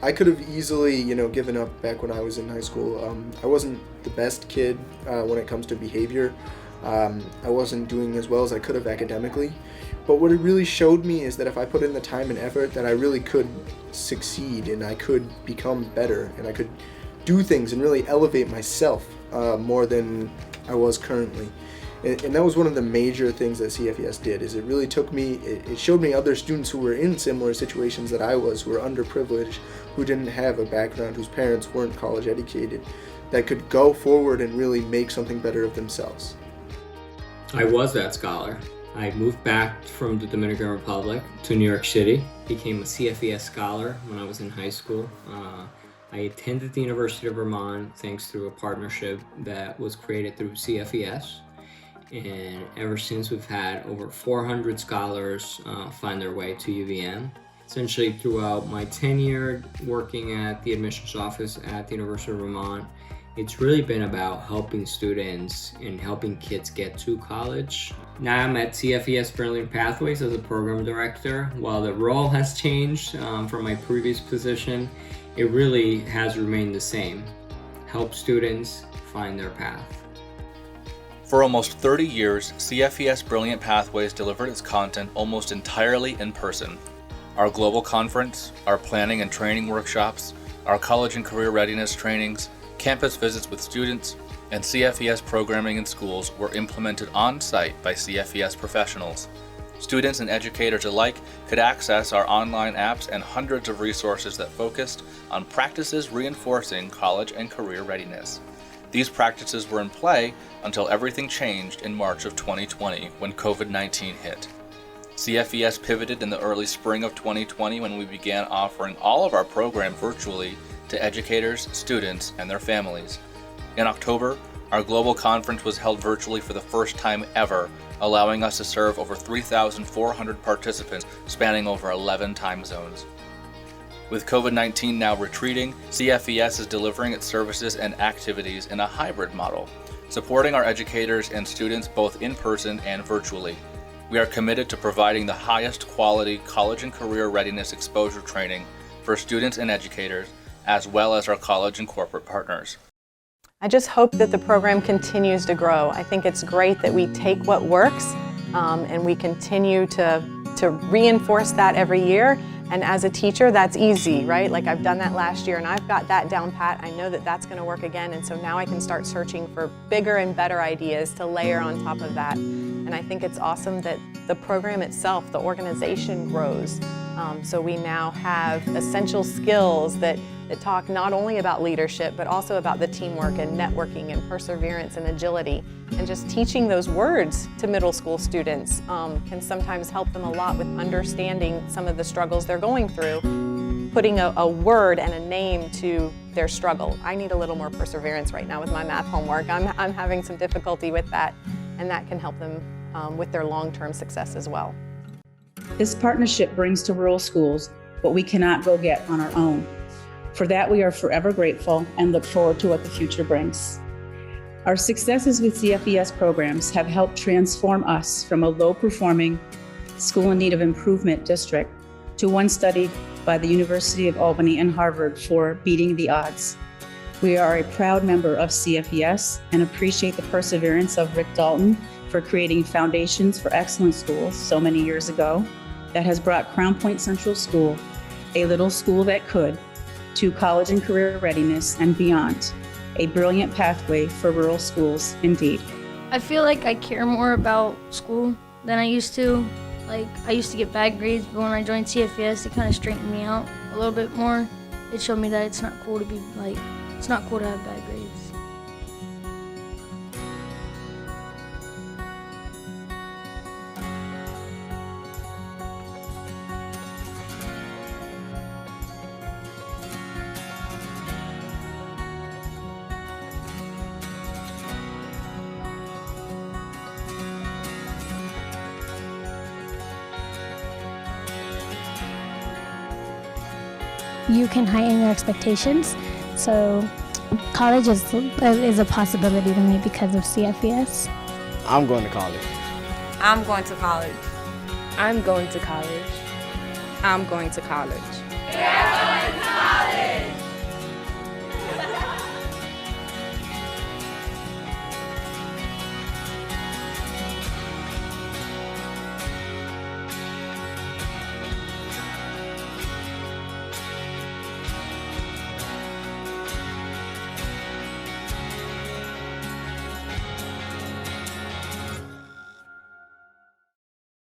I could have easily, given up back when I was in high school. I wasn't the best kid when it comes to behavior. I wasn't doing as well as I could have academically. But what it really showed me is that if I put in the time and effort, that I really could succeed and I could become better and I could do things and really elevate myself more than I was currently. And that was one of the major things that CFES did, is it really it showed me other students who were in similar situations that I was, who were underprivileged, who didn't have a background, whose parents weren't college educated, that could go forward and really make something better of themselves. I was that scholar. I moved back from the Dominican Republic to New York City, became a CFES scholar when I was in high school. I attended the University of Vermont thanks to a partnership that was created through CFES. And ever since, we've had over 400 scholars find their way to UVM. Essentially, throughout my tenure working at the admissions office at the University of Vermont, it's really been about helping students and helping kids get to college. Now I'm at CFES Brilliant Pathways as a program director. While the role has changed from my previous position, it really has remained the same. Help students find their path. For almost 30 years, CFES Brilliant Pathways delivered its content almost entirely in person. Our global conference, our planning and training workshops, our college and career readiness trainings, campus visits with students, and CFES programming in schools were implemented on-site by CFES professionals. Students and educators alike could access our online apps and hundreds of resources that focused on practices reinforcing college and career readiness. These practices were in play until everything changed in March of 2020 when COVID-19 hit. CFES pivoted in the early spring of 2020 when we began offering all of our program virtually to educators, students, and their families. In October, our global conference was held virtually for the first time ever, allowing us to serve over 3,400 participants spanning over 11 time zones. With COVID-19 now retreating, CFES is delivering its services and activities in a hybrid model, supporting our educators and students both in person and virtually. We are committed to providing the highest quality college and career readiness exposure training for students and educators, as well as our college and corporate partners. I just hope that the program continues to grow. I think it's great that we take what works and we continue to reinforce that every year. And as a teacher, that's easy, right? Like I've done that last year and I've got that down pat. I know that that's going to work again. And so now I can start searching for bigger and better ideas to layer on top of that. And I think it's awesome that the program itself, the organization grows. So we now have essential skills that talk not only about leadership, but also about the teamwork and networking and perseverance and agility. And just teaching those words to middle school students can sometimes help them a lot with understanding some of the struggles they're going through, putting a word and a name to their struggle. I need a little more perseverance right now with my math homework. I'm having some difficulty with that, and that can help them with their long-term success as well. This partnership brings to rural schools what we cannot go get on our own. For that, we are forever grateful and look forward to what the future brings. Our successes with CFES programs have helped transform us from a low-performing, school in need of improvement district to one studied by the University of Albany and Harvard for beating the odds. We are a proud member of CFES and appreciate the perseverance of Rick Dalton for creating Foundations for Excellent Schools so many years ago that has brought Crown Point Central School, a little school that could, to college and career readiness and beyond. A brilliant pathway for rural schools indeed. I feel like I care more about school than I used to. Like, I used to get bad grades, but when I joined CFES, it kind of straightened me out a little bit more. It showed me that it's not cool to it's not cool to have bad grades. You can heighten your expectations. So college is a possibility to me because of CFES. I'm going to college. I'm going to college. I'm going to college. I'm going to college. We are going to college.